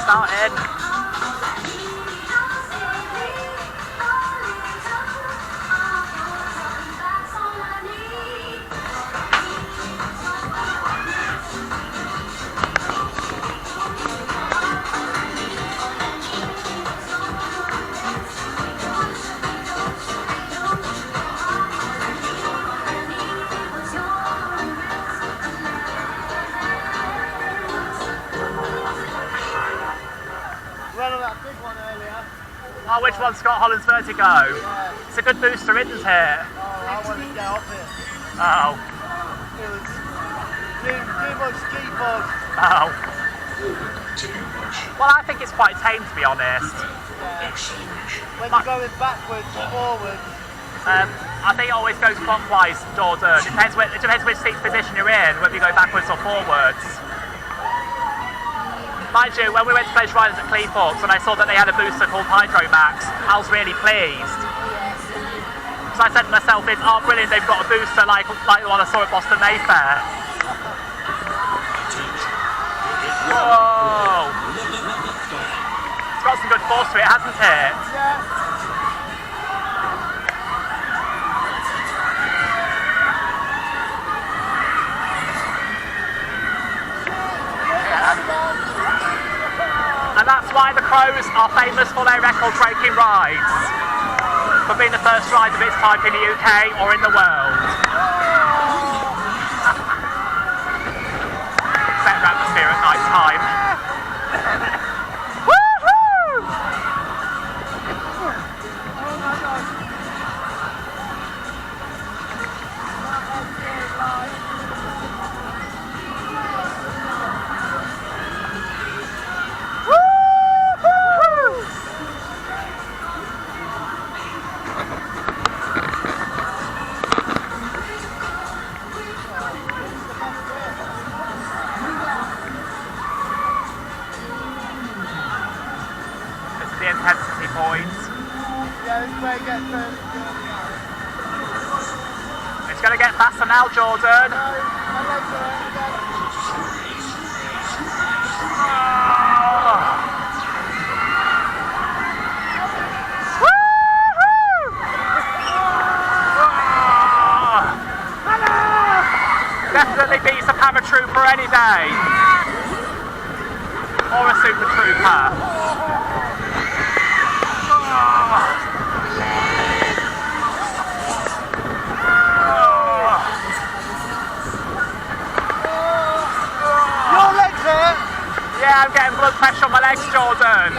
starting. Oh, which one's Scott Holland's Vertigo? Yeah. It's a good booster, isn't it? Oh, I wanted to get off it. Oh. It was too much ski fog. Oh. Well, I think it's quite tame, to be honest. Yeah. When you're going backwards, forwards. I think it always goes clockwise, Jordan. It depends which seat position you're in, whether you go backwards or forwards. Mind you, when we went to Pleasure Riders at Cleethorpes and I saw that they had a booster called Hydro Max, I was really pleased. So I said to myself, it's brilliant, they've got a booster like the one I saw at Boston Mayfair. Whoa! It's got some good force to it, hasn't it? Yeah. And that's why the Crows are famous for their record-breaking rides, for being the first ride of its type in the UK or in the world. Better atmosphere at night time. Woohoo! The intensity point. Yeah, this way gets further. It's going to get faster now, Jordan. Definitely beats a paratrooper any day. Or a super trooper. Your legs hurt? Yeah, I'm getting blood pressure on my legs, Jordan.